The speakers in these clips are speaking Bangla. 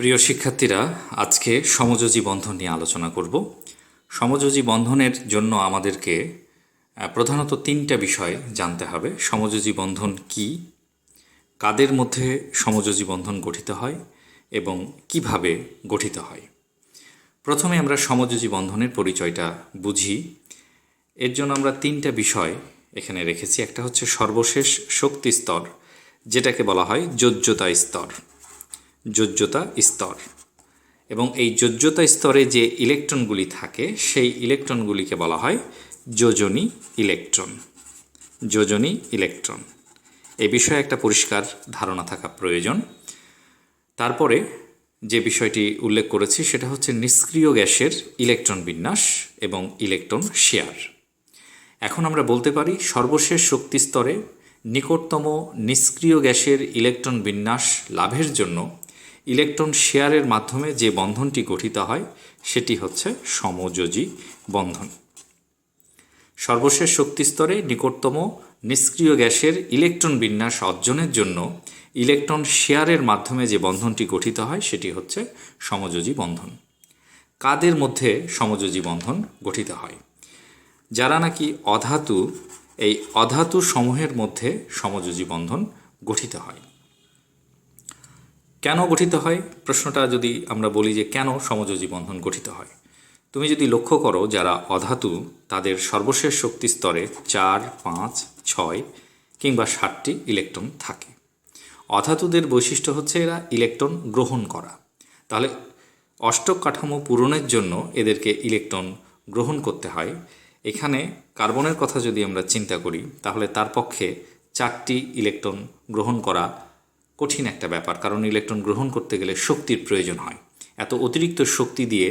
প্রিয় শিক্ষার্থীরা, আজকে সমযোজী বন্ধন নিয়ে আলোচনা করব। সমযোজী বন্ধনের জন্য আমাদেরকে প্রধানত তিনটা বিষয় জানতে হবে। সমযোজী বন্ধন কি, কাদের মধ্যে সমযোজী বন্ধন গঠিত হয় এবং কিভাবে গঠিত হয়। প্রথমে আমরা সমযোজী বন্ধনের পরিচয়টা বুঝি। এর জন্য আমরা তিনটা বিষয় এখানে রেখেছি। একটা হচ্ছে সর্বশেষ শক্তি স্তর, যেটাকে বলা হয় যোজ্যতা স্তর। যোজ্যতা স্তর এবং এই যোজ্যতা স্তরে যে ইলেকট্রনগুলি থাকে সেই ইলেকট্রনগুলিকে বলা হয় যোজনী ইলেকট্রন। যোজনী ইলেকট্রন এই বিষয়ে একটা পরিষ্কার ধারণা থাকা প্রয়োজন। তারপরে যে বিষয়টি উল্লেখ করেছি সেটা হচ্ছে নিষ্ক্রিয় গ্যাসের ইলেকট্রন বিন্যাস এবং ইলেকট্রন শেয়ার। এখন আমরা বলতে পারি সর্বশেষ শক্তি স্তরে নিকটতম নিষ্ক্রিয় গ্যাসের ইলেকট্রন বিন্যাস লাভের জন্য ইলেকট্রন শেয়ারের মাধ্যমে যে বন্ধনটি গঠিত হয় সেটি হচ্ছে সমযোজী বন্ধন। সর্বশেষ শক্তি স্তরে নিকটতম নিষ্ক্রিয় গ্যাসের ইলেকট্রন বিন্যাস অর্জনের জন্য ইলেকট্রন শেয়ারের মাধ্যমে যে বন্ধনটি গঠিত হয় সেটি হচ্ছে সমযোজী বন্ধন। কাদের মধ্যে সমযোজী বন্ধন গঠিত হয়? যারা নাকি অধাতু, এই অধাতু সমূহের মধ্যে সমযোজী বন্ধন গঠিত হয়। কেন গঠিত হয়? প্রশ্নটা যদি আমরা বলি যে কেন সমযোজী বন্ধন গঠিত হয়, তুমি যদি লক্ষ্য করো যারা অধাতু তাদের সর্বশেষ শক্তি স্তরে 4, 5, 6 কিংবা 7টি ইলেকট্রন থাকে। অধাতুদের বৈশিষ্ট্য হচ্ছে এরা ইলেকট্রন গ্রহণ করা। তাহলে অষ্টক কাঠামো পূরণের জন্য এদেরকে ইলেকট্রন গ্রহণ করতে হয়। এখানে কার্বনের কথা যদি আমরা চিন্তা করি তাহলে তার পক্ষে 4টি ইলেকট্রন গ্রহণ করা কঠিন একটা ব্যাপার, কারণ ইলেকট্রন গ্রহণ করতে গেলে শক্তির প্রয়োজন হয়। এত অতিরিক্ত শক্তি দিয়ে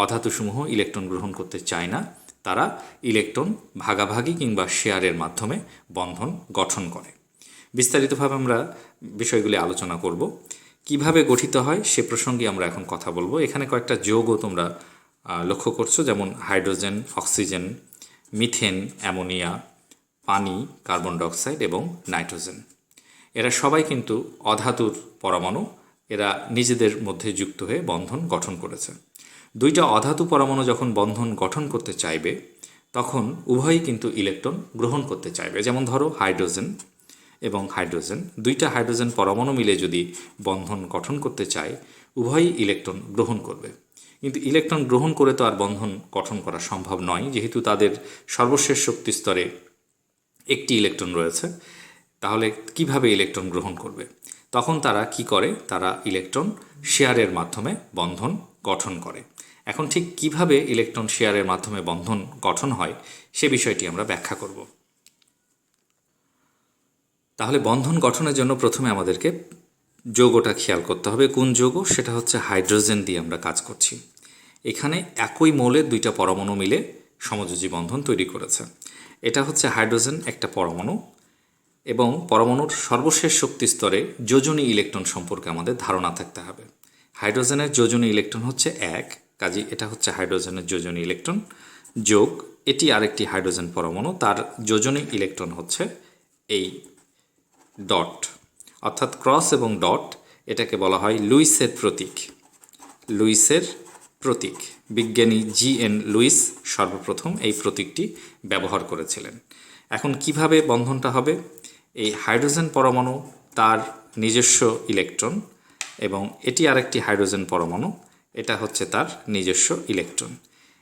অধাতুসমূহ ইলেকট্রন গ্রহণ করতে চায় না। তারা ইলেকট্রন ভাগাভাগি কিংবা শেয়ারের মাধ্যমে বন্ধন গঠন করে। বিস্তারিতভাবে আমরা বিষয়গুলি আলোচনা করব। কিভাবে গঠিত হয় সে প্রসঙ্গে আমরা এখন কথা বলবো। এখানে কয়েকটা যৌগ তোমরা লক্ষ্য করছো, যেমন হাইড্রোজেন, অক্সিজেন, মিথেন, অ্যামোনিয়া, পানি, কার্বন ডাইঅক্সাইড এবং নাইট্রোজেন। এরা সবাই কিন্তু অধাতুর পরমাণু। এরা নিজেদের মধ্যে যুক্ত হয়ে বন্ধন গঠন করেছে। দুইটা অধাতু পরমাণু যখন বন্ধন গঠন করতে চাইবে তখন উভয়ই কিন্তু ইলেকট্রন গ্রহণ করতে চাইবে। যেমন ধরো হাইড্রোজেন এবং হাইড্রোজেন, দুইটা হাইড্রোজেন পরমাণু মিলে যদি বন্ধন গঠন করতে চায় উভয়ই ইলেকট্রন গ্রহণ করবে। কিন্তু ইলেকট্রন গ্রহণ করে তো আর বন্ধন গঠন করা সম্ভব নয়, যেহেতু তাদের সর্বশেষ শক্তি স্তরে একটি ইলেকট্রন রয়েছে। তাহলে কিভাবে ইলেকট্রন গ্রহণ করবে? তখন তারা কি করে? তারা ইলেকট্রন শেয়ারের মাধ্যমে বন্ধন গঠন করে। এখন ঠিক কিভাবে ইলেকট্রন শেয়ারের মাধ্যমে বন্ধন গঠন হয় সে বিষয়টি আমরা ব্যাখ্যা করব। তাহলে বন্ধন গঠনের জন্য প্রথমে আমাদেরকে যৌগটা খেয়াল করতে হবে। কোন যৌগ? সেটা হচ্ছে হাইড্রোজেন দিয়ে আমরা কাজ করছি। এখানে একই মৌলের দুইটা পরমাণু মিলে সমযোজী বন্ধন তৈরি করেছে। এটা হচ্ছে হাইড্রোজেন একটা পরমাণু, এবং পরমাণুর সর্বশেষ শক্তি স্তরে যোজনী ইলেকট্রন সম্পর্কে আমাদের ধারণা থাকতে হবে। হাইড্রোজেনের যোজনী ইলেকট্রন হচ্ছে 1, কাজে এটা হচ্ছে হাইড্রোজেনের যোজনী ইলেকট্রন। যোগ এটি আরেকটি হাইড্রোজেন পরমাণু, তার যোজনী ইলেকট্রন হচ্ছে এই ডট, অর্থাৎ ক্রস এবং ডট। এটাকে বলা হয় লুইসের প্রতীক। লুইসের প্রতীক, বিজ্ঞানী জি.এন. লুইস সর্বপ্রথম এই প্রতীকটি ব্যবহার করেছিলেন। এখন কিভাবে বন্ধনটা হবে? এই হাইড্রোজেন পরমাণু তার নিজস্ব ইলেকট্রন এবং এটি আরেকটি হাইড্রোজেন পরমাণু, এটা হচ্ছে তার নিজস্ব ইলেকট্রন।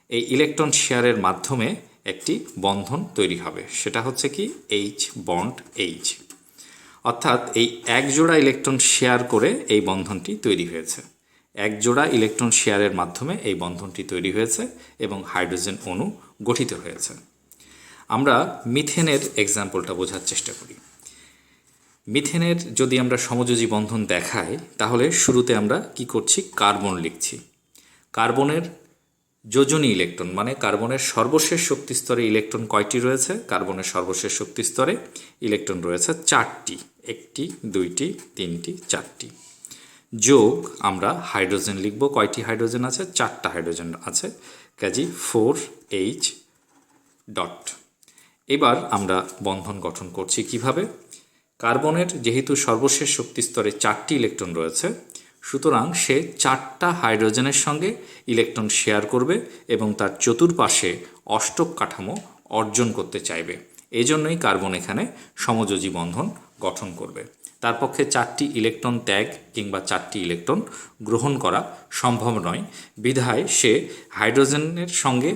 এই ইলেকট্রন শেয়ারের মাধ্যমে একটি বন্ধন তৈরি হবে, সেটা হচ্ছে কি এইচ বন্ড এইচ। অর্থাৎ এই এক জোড়া ইলেকট্রন শেয়ার করে এই বন্ধনটি তৈরি হয়েছে। এক জোড়া ইলেকট্রন শেয়ারের মাধ্যমে এই বন্ধনটি তৈরি হয়েছে এবং হাইড্রোজেন অণু গঠিত হয়েছে। আমরা মিথেনের এক্সাম্পলটা বোঝার চেষ্টা করি। মিথেনের যদি আমরা সমযোজী বন্ধন দেখাই তাহলে শুরুতে আমরা কি করছি? কার্বন লিখছি। কার্বনের যোজনী ইলেকট্রন মানে কার্বনের সর্বশেষ শক্তি স্তরে ইলেকট্রন কয়টি রয়েছে? কার্বনের সর্বশেষ শক্তি স্তরে ইলেকট্রন রয়েছে 4টি। 1টি, 2টি, 3টি, 4টি। যোগ আমরা হাইড্রোজেন লিখব। কয়টি হাইড্রোজেন আছে? 4টা হাইড্রোজেন আছে, কাজে 4H ডট। এবার আমরা বন্ধন গঠন করছি কিভাবে? কার্বনের যেহেতু সর্বশেষ শক্তি স্তরে 4টি ইলেকট্রন রয়েছে, সুতরাং সে 4টা হাইড্রোজেনের সঙ্গে ইলেকট্রন শেয়ার করবে এবং তার চতুর্পাশে অষ্টক কাঠামো অর্জন করতে চাইবে। এজন্যই কার্বন এখানে সমযোজী বন্ধন গঠন করবে। তার পক্ষে 4টি ইলেকট্রন ত্যাগ কিংবা 4টি ইলেকট্রন গ্রহণ করা সম্ভব নয়, বিধায় সে হাইড্রোজেনের সঙ্গে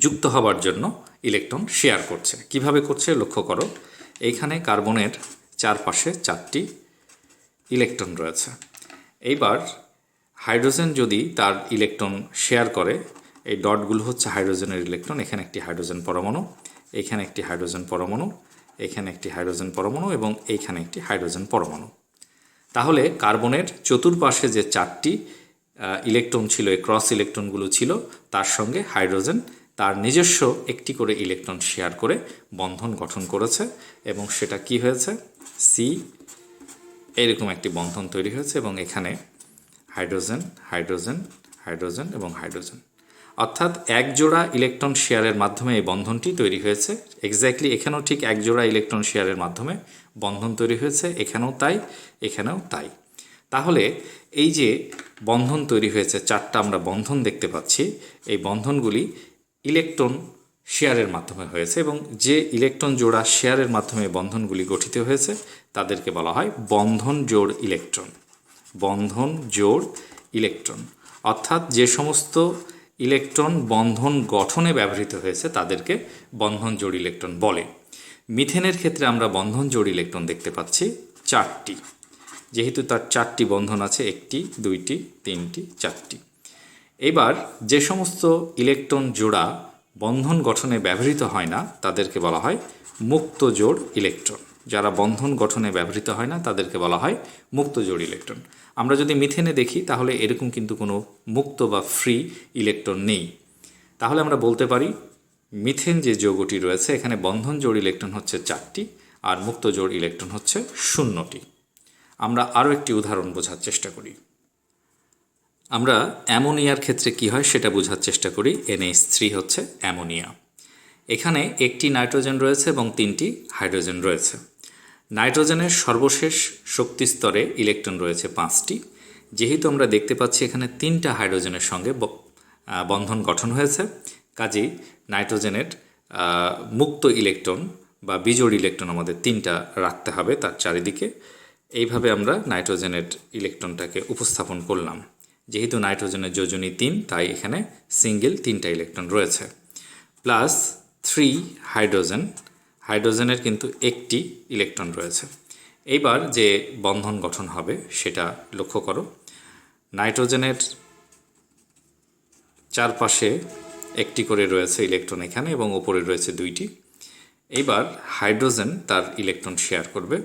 যুক্ত হবার জন্য ইলেকট্রন শেয়ার করছে। কিভাবে করছে লক্ষ্য করো, এইখানে কার্বনের চারপাশে 4টি ইলেকট্রন রয়েছে। এইবার হাইড্রোজেন যদি তার ইলেকট্রন শেয়ার করে, এই ডটগুলো হচ্ছে হাইড্রোজেনের ইলেকট্রন। এখানে একটি হাইড্রোজেন পরমাণু, এখানে একটি হাইড্রোজেন পরমাণু, এখানে একটি হাইড্রোজেন পরমাণু এবং এইখানে একটি হাইড্রোজেন পরমাণু। তাহলে কার্বনের চতুর্পাশে যে 4টি ইলেকট্রন ছিল, এই ক্রস ইলেকট্রনগুলো ছিল, তার সঙ্গে হাইড্রোজেন তার নিজস্ব একটি করে ইলেকট্রন শেয়ার করে বন্ধন গঠন করেছে এবং সেটা কি হয়েছে, সি এরকম একটি বন্ধন তৈরি হয়েছে এবং এখানে হাইড্রোজেন হাইড্রোজেন হাইড্রোজেন এবং হাইড্রোজেন, অর্থাৎ এক জোড়া ইলেকট্রন শেয়ারের মাধ্যমে এই বন্ধনটি তৈরি হয়েছে। এক্স্যাক্টলি এখানেও ঠিক এক জোড়া ইলেকট্রন শেয়ারের মাধ্যমে বন্ধন তৈরি হয়েছে, এখানেও তাই, এখানেও তাই। তাহলে এই যে বন্ধন তৈরি হয়েছে, 4টা আমরা বন্ধন দেখতে পাচ্ছি, এই বন্ধনগুলি ইলেকট্রন শেয়ারের মাধ্যমে হয়েছে এবং যে ইলেকট্রন জোড়া শেয়ারের মাধ্যমে বন্ধনগুলি গঠিত হয়েছে তাদেরকে বলা হয় বন্ধন জোড় ইলেকট্রন। বন্ধন জোড় ইলেকট্রন অর্থাৎ যে সমস্ত ইলেকট্রন বন্ধন গঠনে ব্যবহৃত হয়েছে তাদেরকে বন্ধন জোড় ইলেকট্রন বলে। মিথেনের ক্ষেত্রে আমরা বন্ধন জোড় ইলেকট্রন দেখতে পাচ্ছি 4টি, যেহেতু তার 4টি বন্ধন আছে, 1টি 2টি 3টি 4টি। এবার যে সমস্ত ইলেকট্রন জোড়া বন্ধন গঠনে ব্যবহৃত হয় না তাদেরকে বলা হয় মুক্ত জোড় ইলেকট্রন। যারা বন্ধন গঠনে ব্যবহৃত হয় না তাদেরকে বলা হয় মুক্ত জোড় ইলেকট্রন। আমরা যদি মিথেনে দেখি তাহলে এরকম কিন্তু কোনো মুক্ত বা ফ্রি ইলেকট্রন নেই। তাহলে আমরা বলতে পারি মিথেন যে যৌগটি রয়েছে এখানে বন্ধন জোড় ইলেকট্রন হচ্ছে 4টি আর মুক্ত জোড় ইলেকট্রন হচ্ছে 0টি। আমরা আরও একটি উদাহরণ বোঝার চেষ্টা করি। আমরা অ্যামোনিয়ার ক্ষেত্রে কি হয় সেটা বোঝার চেষ্টা করি। NH3 হচ্ছে অ্যামোনিয়া। এখানে একটি নাইট্রোজেন রয়েছে এবং 3টি হাইড্রোজেন রয়েছে। নাইট্রোজেনের সর্বশেষ শক্তি স্তরে ইলেকট্রন রয়েছে 5টি। যেহেতু আমরা দেখতে পাচ্ছি এখানে 3টা হাইড্রোজেনের সঙ্গে বন্ধন গঠন হয়েছে, কাজেই নাইট্রোজেনের মুক্ত ইলেকট্রন বা বিজোড় ইলেকট্রন আমাদের 3টা রাখতে হবে তার চারিদিকে। এইভাবে আমরা নাইট্রোজেনের ইলেকট্রনটাকে উপস্থাপন করলাম। যেহেতু নাইট্রোজেনের যোজনী 3 তাই এখানে সিঙ্গেল 3টা ইলেকট্রন রয়েছে, প্লাস 3 হাইড্রোজেন। হাইড্রোজেনের কিন্তু একটি ইলেকট্রন রয়েছে। এইবার যে বন্ধন গঠন হবে সেটা লক্ষ্য করো। নাইট্রোজেনের চারপাশে একটি করে রয়েছে ইলেকট্রন এখানে এবং ওপরে রয়েছে 2টি। এইবার হাইড্রোজেন তার ইলেকট্রন শেয়ার করবে।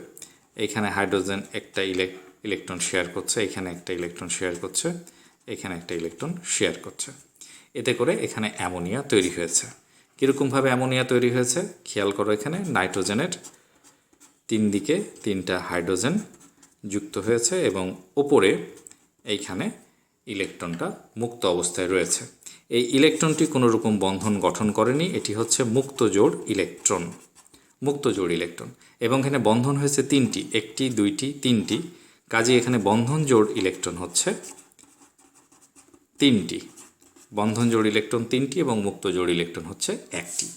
এখানে হাইড্রোজেন একটা ইলেকট্রন শেয়ার করছে, এখানে একটা ইলেকট্রন শেয়ার করছে, এখানে একটা ইলেকট্রন শেয়ার করছে। এতে করে এখানে অ্যামোনিয়া তৈরি হয়েছে। কীরকমভাবে অ্যামোনিয়া তৈরি হয়েছে খেয়াল করো। এখানে নাইট্রোজেনের 3 দিকে 3টা হাইড্রোজেন যুক্ত হয়েছে এবং ওপরে এইখানে ইলেকট্রনটা মুক্ত অবস্থায় রয়েছে। এই ইলেকট্রনটি কোনো রকম বন্ধন গঠন করেনি, এটি হচ্ছে মুক্ত জোড় ইলেকট্রন। মুক্ত জোড় ইলেকট্রন এবং এখানে বন্ধন হয়েছে 3টি, 1টি 2টি 3টি। কাজে এখানে বন্ধন জোড় ইলেকট্রন হচ্ছে 3টি। বন্ধন জোড় ইলেকট্রন 3টি এবং মুক্ত জোড় ইলেকট্রন হচ্ছে 1টি।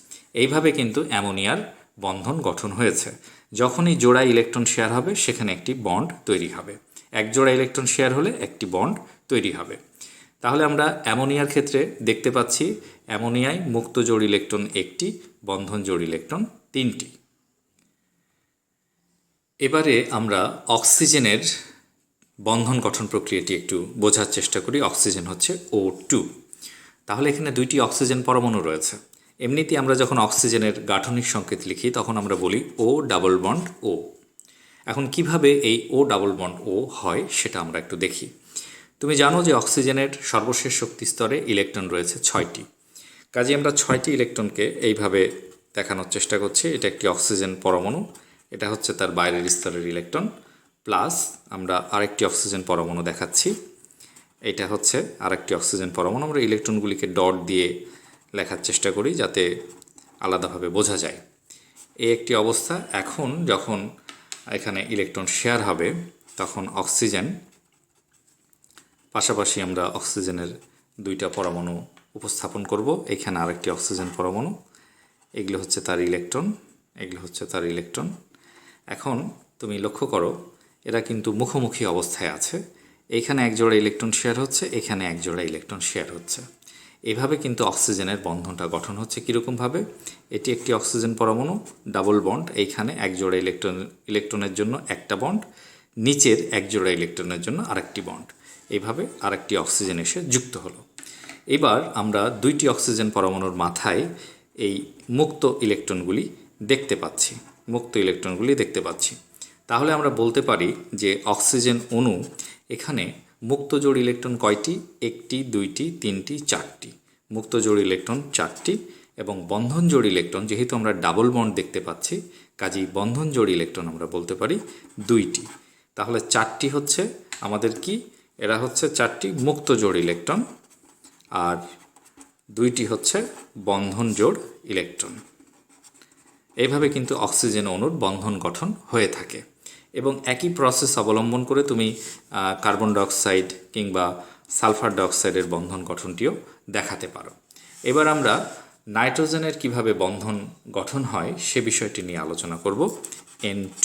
এইভাবে কিন্তু অ্যামোনিয়ার বন্ধন গঠন হয়েছে। যখনই জোড়া ইলেকট্রন শেয়ার হবে সেখানে একটি বন্ড তৈরি হবে। এক জোড়া ইলেকট্রন শেয়ার হলে একটি বন্ড তৈরি হবে। তাহলে আমরা অ্যামোনিয়ার ক্ষেত্রে দেখতে পাচ্ছি অ্যামোনিয়ায় মুক্ত জোড় ইলেকট্রন 1টি, বন্ধন জোড় ইলেকট্রন 3টি। এবারে আমরা অক্সিজেনের বন্ধন গঠন প্রক্রিয়াটি একটু বোঝার চেষ্টা করি। অক্সিজেন হচ্ছে O2। তাহলে এখানে 2টি অক্সিজেন পরমাণু রয়েছে। এমনিতে আমরা যখন অক্সিজেনের গাঠনিক সংকেত লিখি তখন আমরা বলি O ডাবল বন্ড O। এখন কিভাবে এই O ডাবল বন্ড O হয় সেটা আমরা একটু দেখি। তুমি জানো যে অক্সিজেনের সর্বশেষ শক্তি স্তরে ইলেকট্রন রয়েছে 6টি। কাজে আমরা 6টি ইলেকট্রনকে এইভাবে দেখানোর চেষ্টা করছি। এটা একটি অক্সিজেন পরমাণু, এটা হচ্ছে তার বাইরের স্তরের ইলেকট্রন, প্লাস আমরা আরেকটি অক্সিজেন পরমাণু দেখাচ্ছি। এটা হচ্ছে আরেকটি অক্সিজেন পরমাণু। আমরা ইলেকট্রনগুলিকে ডট দিয়ে লেখার চেষ্টা করি যাতে আলাদাভাবে বোঝা যায়। এই একটি অবস্থা। এখন যখন এখানে ইলেকট্রন শেয়ার হবে তখন অক্সিজেন পাশাপাশি আমরা অক্সিজেনের দুইটা পরমাণু উপস্থাপন করব। এখানে আরেকটি অক্সিজেন পরমাণু, এগুলো হচ্ছে তার ইলেকট্রন, এগুলো হচ্ছে তার ইলেকট্রন। এখন তুমি লক্ষ্য করো এরা কিন্তু মুখোমুখি অবস্থায় আছে। এইখানে এক জোড়া ইলেকট্রন শেয়ার হচ্ছে, এখানে এক জোড়া ইলেকট্রন শেয়ার হচ্ছে। এভাবে কিন্তু অক্সিজেনের বন্ধনটা গঠন হচ্ছে। কীরকমভাবে? এটি একটি অক্সিজেন পরমাণু, ডাবল বন্ড, এইখানে এক জোড়া ইলেকট্রনের জন্য একটা বন্ড, নিচের এক জোড়া ইলেকট্রনের জন্য আরেকটি বন্ড। এইভাবে আরেকটি অক্সিজেন এসে যুক্ত হলো। এবার আমরা দুইটি অক্সিজেন পরমাণুর মাথায় এই মুক্ত ইলেকট্রনগুলি দেখতে পাচ্ছি, তাহলে আমরা বলতে পারি যে অক্সিজেন অণু এখানে মুক্ত জোড় ইলেকট্রন কয়টি? একটি, দুইটি, তিনটি, চারটি। মুক্ত জোড় ইলেকট্রন চারটি এবং বন্ধন জোড় ইলেকট্রন, যেহেতু আমরা ডাবল বন্ড দেখতে পাচ্ছি, কাজেই বন্ধন জোড় ইলেকট্রন আমরা বলতে পারি দুইটি। তাহলে চারটি হচ্ছে আমাদের কি? এরা হচ্ছে চারটি মুক্ত জোড় ইলেকট্রন আর দুইটি হচ্ছে বন্ধন জোড় ইলেকট্রন। এইভাবে কিন্তু অক্সিজেন অণুর বন্ধন গঠন হয়ে থাকে এবং একই প্রসেস অবলম্বন করে তুমি কার্বন ডাইঅক্সাইড কিংবা সালফার ডাইঅক্সাইডের বন্ধন গঠনটিও দেখাতে পারো। এবার আমরা নাইট্রোজেনের কিভাবে বন্ধন গঠন হয় সে বিষয়টি নিয়ে আলোচনা করব। N2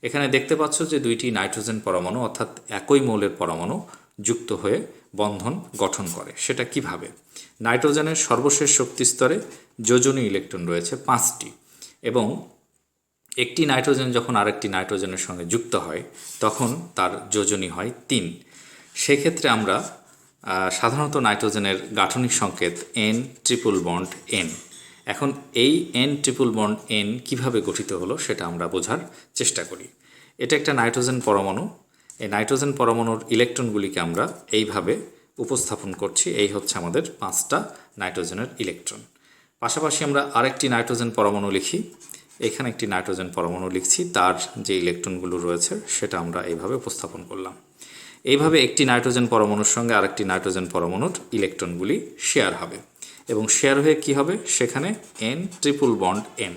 এখানে দেখতে পাচ্ছ যে দুইটি নাইট্রোজেন পরমাণু অর্থাৎ একই মৌলের পরমাণু যুক্ত হয়ে বন্ধন গঠন করে। সেটা কিভাবে? নাইট্রোজেনের সর্বশেষ শক্তি স্তরে যোজনী ইলেকট্রন রয়েছে 5টি এবং একটি নাইট্রোজেন যখন আরেকটি নাইট্রোজেনের সঙ্গে যুক্ত হয় তখন তার যোজনী হয় 3। সেক্ষেত্রে আমরা সাধারণত নাইট্রোজেনের গাঠনিক সংকেত N ট্রিপল বন্ড N। এখন এই N ট্রিপল বন্ড N কিভাবে গঠিত হলো সেটা আমরা বোঝার চেষ্টা করি। এটা একটা নাইট্রোজেন পরমাণু। এই নাইট্রোজেন পরমাণুর ইলেকট্রনগুলিকে আমরা এইভাবে উপস্থাপন করছি। এই হচ্ছে আমাদের 5টা নাইট্রোজেনের ইলেকট্রন। পাশাপাশি আমরা আরেকটি নাইট্রোজেন পরমাণু লিখি। এখানে একটি নাইট্রোজেন পরমাণু লিখছি, তার যে ইলেকট্রনগুলো রয়েছে সেটা আমরা এইভাবে উপস্থাপন করলাম। এইভাবে একটি নাইট্রোজেন পরমাণুর সঙ্গে আরেকটি নাইট্রোজেন পরমাণুর ইলেকট্রনগুলি শেয়ার হবে এবং শেয়ার হয়ে কি হবে? সেখানে N ট্রিপল বন্ড N।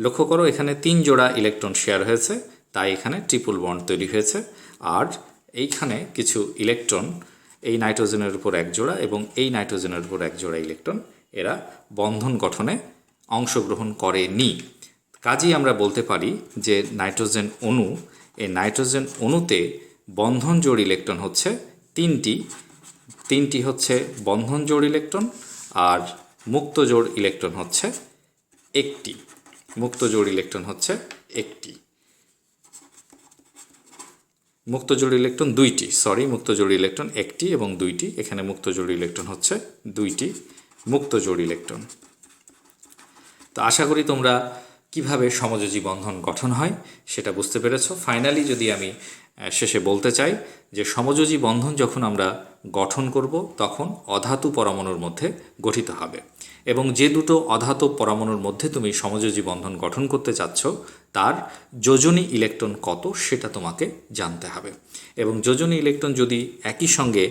লক্ষ্য করো এখানে 3 জোড়া ইলেকট্রন শেয়ার হয়েছে, তাই এখানে ট্রিপল বন্ড তৈরি হয়েছে। আর এইখানে কিছু ইলেকট্রন এই নাইট্রোজেনের উপর এক জোড়া এবং এই নাইট্রোজেনের উপর এক জোড়া ইলেকট্রন, এরা বন্ধন গঠনে অংশগ্রহণ করেনি। কাজেই আমরা বলতে পারি যে নাইট্রোজেন অণু, এই নাইট্রোজেন অণুতে বন্ধন জোড় ইলেকট্রন হচ্ছে 3টি হচ্ছে বন্ধন জোড় ইলেকট্রন আর মুক্ত জোড় ইলেকট্রন হচ্ছে একটি। মুক্ত জোড় ইলেকট্রন হচ্ছে একটি, মুক্ত জোড় ইলেকট্রন দুইটি, মুক্ত জোড় ইলেকট্রন একটি এবং দুইটি। এখানে মুক্ত জোড় ইলেকট্রন হচ্ছে দুইটি মুক্ত জোড় ইলেকট্রন। তো আশা করি তোমরা কিভাবে সমযোজী বন্ধন গঠন হয় সেটা বুঝতে পেরেছো। ফাইনালি যদি আমি শেষে বলতে চাই যে সমযোজী বন্ধন যখন আমরা গঠন করব তখন অধাতু পরমাণুর মধ্যে গঠিত হবে এবং যে দুটো অধাতু পরমাণুর মধ্যে তুমি সমযোজী বন্ধন গঠন করতে চাচ্ছ তার যোজনী ইলেকট্রন কত সেটা তোমাকে জানতে হবে এবং যোজনী ইলেকট্রন যদি একই সঙ্গে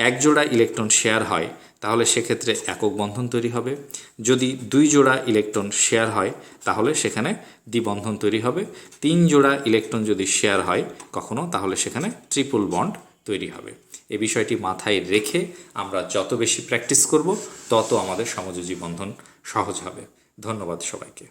এক জোড়া ইলেকট্রন শেয়ার হয় তাহলে সেক্ষেত্রে একক বন্ধন তৈরি হবে। যদি 2 জোড়া ইলেকট্রন শেয়ার হয় তাহলে সেখানে দ্বিবন্ধন তৈরি হবে। 3 জোড়া ইলেকট্রন যদি শেয়ার হয় কখনো তাহলে সেখানে ট্রিপল বন্ড তৈরি হবে। এই বিষয়টি মাথায় রেখে আমরা যত বেশি প্র্যাকটিস করব তত আমাদের সমযোজী বন্ধন সহজ হবে। ধন্যবাদ সবাইকে।